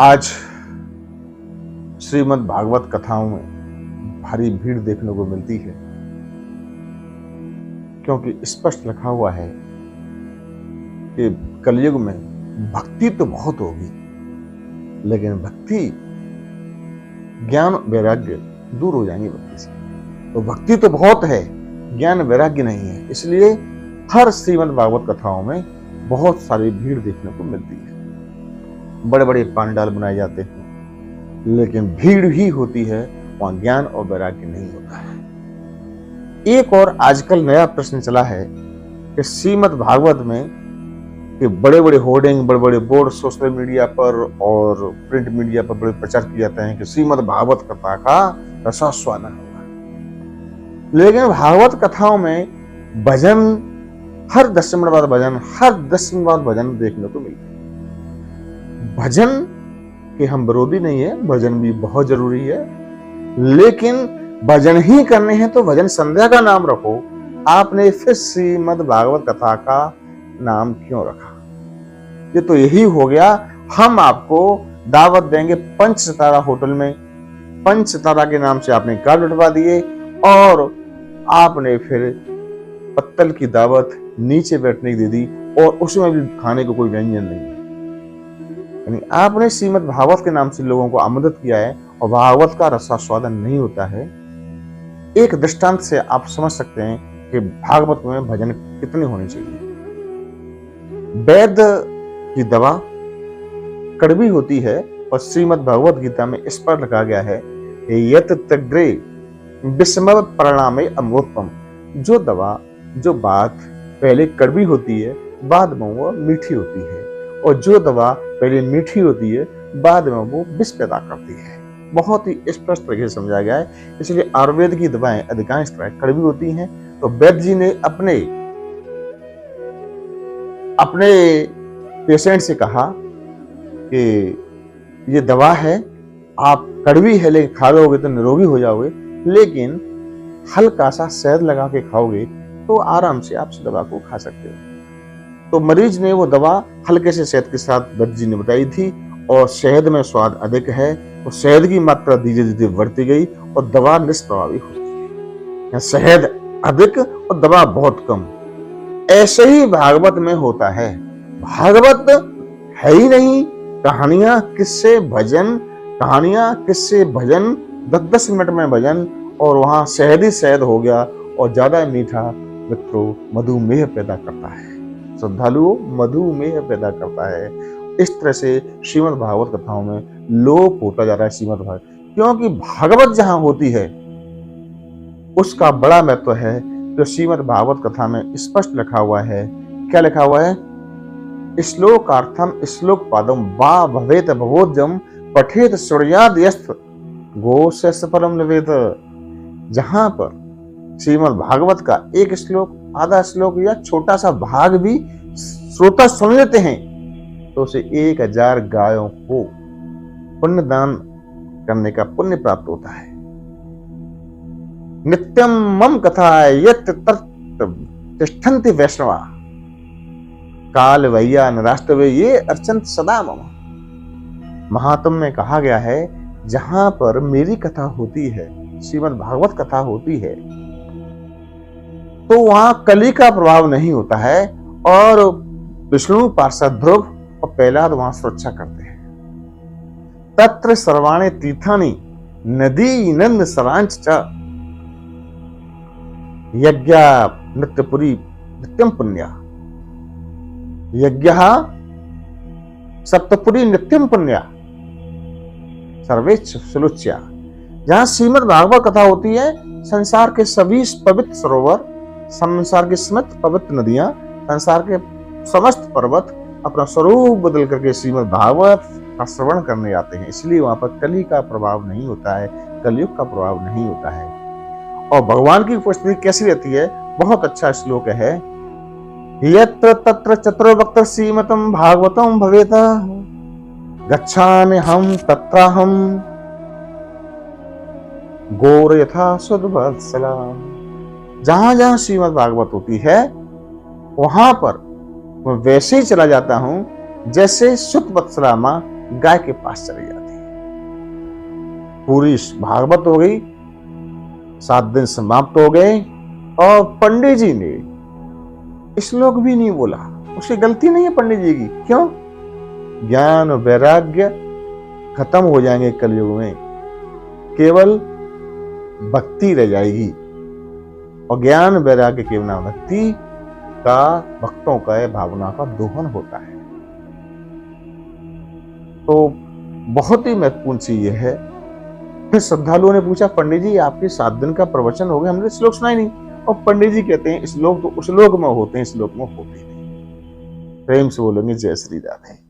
आज श्रीमद् भागवत कथाओं में भारी भीड़ देखने को मिलती है, क्योंकि स्पष्ट लिखा हुआ है कि कलयुग में भक्ति तो बहुत होगी, लेकिन भक्ति ज्ञान वैराग्य दूर हो जाएंगे भक्ति से। तो भक्ति तो बहुत है, ज्ञान वैराग्य नहीं है। इसलिए हर श्रीमद् भागवत कथाओं में बहुत सारी भीड़ देखने को मिलती है। बड़े बड़े पंडाल बनाए जाते हैं, लेकिन भीड़ ही होती है, वहां ज्ञान और वैराग्य नहीं होता है। एक और आजकल नया प्रश्न चला है कि श्रीमद् भागवत में कि बड़े बड़े होर्डिंग, बड़े बड़े बोर्ड सोशल मीडिया पर और प्रिंट मीडिया पर बड़े प्रचार किए जाते हैं कि श्रीमद् भागवत कथा का रसास्वादन होगा। लेकिन भागवत कथाओं में भजन हर 10 मिनट बाद भजन देखने को मिलता है। भजन के हम विरोधी नहीं है, भजन भी बहुत जरूरी है, लेकिन भजन ही करने हैं तो भजन संध्या का नाम रखो। आपने फिर श्रीमद् भागवत कथा का नाम क्यों रखा? ये तो यही हो गया, हम आपको दावत देंगे 5 सितारा होटल में, 5 सितारा के नाम से आपने कार्ड उठवा दिए और आपने फिर पत्तल की दावत नीचे बैठने की दे दी और उसमें भी खाने को कोई व्यंजन नहीं। यानी आपने श्रीमद् भागवत के नाम से लोगों को आमंत्रित किया है और भागवत का रसास्वादन नहीं होता है। एक दृष्टांत से आप समझ सकते हैं कि भागवत में भजन कितने होने चाहिए। वैद्य की दवा कड़वी होती है और श्रीमद् भागवत गीता में इस पर लिखा गया है यत तग्रे विस्मय परिणामे अमृतम। जो दवा, जो बात पहले कड़वी होती है, बाद में वो मीठी होती है, और जो दवा पहले मीठी होती है, बाद में वो विष पैदा करती है। बहुत ही स्पष्ट तरीके से समझाया गया है। इसलिए आयुर्वेद की दवाएं अधिकांश तरह कड़वी होती हैं। तो वैद्य जी ने अपने पेशेंट से कहा कि ये दवा है, आप कड़वी है लेकिन खा लोगे तो निरोगी हो जाओगे, लेकिन हल्का सा शहद लगा के खाओगे तो आराम से आप दवा को खा सकते हो। तो मरीज ने वो दवा हल्के से शहद के साथ वैद्य जी ने बताई थी, और शहद में स्वाद अधिक है, तो शहद की मात्रा धीरे धीरे बढ़ती गई और दवा निष्प्रभावी हो गई। शहद अधिक और दवा बहुत कम। ऐसे ही भागवत में होता है। भागवत है ही नहीं, कहानियां किससे भजन, 10-10 मिनट में भजन, और वहां शहद ही शहद हो गया और ज्यादा मीठा मित्रों मधुमेह पैदा करता है। श्रद्धालुओं, मधुमेह पैदा करता है। इस तरह से श्रीमद् भागवत कथाओं में लोप होता जा रहा है श्रीमद् भागवत, क्योंकि भागवत जहां होती है उसका बड़ा महत्व है। जो श्रीमद् भागवत कथा में स्पष्ट लिखा हुआ है, क्या लिखा हुआ है? श्लोकार्थम श्लोक पादम वा भवेत भवोद्यम पठेत सूर्याद यस्त गोस्य परम लवेत। जहां पर श्रीमद् भागवत का एक श्लोक, आधा श्लोक या छोटा सा भाग भी श्रोता सुन लेते हैं तो उसे 1000 गायों को पुण्य दान करने का पुण्य प्राप्त होता है। नित्यम मम कथा यत् तिष्ठन्ति वैष्णवा काल वैया नराष्ट्रवे ये अर्चंत सदा मम। महात्म्य में कहा गया है, जहां पर मेरी कथा होती है, श्रीमद् भागवत कथा होती है, तो वहां कली का प्रभाव नहीं होता है, और विष्णु, पार्षद, ध्रुव और प्रहलाद वहां सुरक्षा करते हैं। तत्र सर्वाणि तीर्थानि नदी नंद सरांच च यज्ञ नित्यपुरी नित्यम पुण्य। यज्ञ सप्तपुरी नित्यम पुण्य सर्वेच्छ सुलुच्या। जहां श्रीमद् भागवत कथा होती है, संसार के सभी पवित्र सरोवर, संसार की समस्त पवित्र नदियां, संसार के समस्त पर्वत अपना स्वरूप बदल करके श्रीमद् भागवत का श्रवण करने आते हैं। इसलिए वहां पर कली का प्रभाव नहीं होता है, कलयुग का प्रभाव नहीं होता है। और भगवान की उपस्थिति कैसी रहती है? बहुत अच्छा श्लोक है, यत्र तत्र चतुर्वक्त्र श्रीमतम भागवतम भवेत गच्छामि हम तत्राहम गौर यथा सुदवत्सला। जहां जहां श्रीमद् भागवत होती है वहां पर मैं वैसे ही चला जाता हूं जैसे सुत वत्सला मां गाय के पास चली जाती है। पूरी भागवत हो गई, 7 दिन समाप्त हो गए और पंडित जी ने श्लोक भी नहीं बोला। उसकी गलती नहीं है पंडित जी की। क्यों? ज्ञान वैराग्य खत्म हो जाएंगे कलयुग में, केवल भक्ति रह जाएगी। और ज्ञान वैराग्य के बिना भक्ति का, भक्तों का भावना का दोहन होता है। तो बहुत ही महत्वपूर्ण चीज यह है। फिर श्रद्धालुओं ने पूछा, पंडित जी आपके 7 दिन का प्रवचन हो गया, हमने श्लोक सुना ही नहीं। और पंडित जी कहते हैं श्लोक तो श्लोक में होते हैं, श्लोक में होते नहीं। प्रेम से बोलेंगे जय श्री राधे।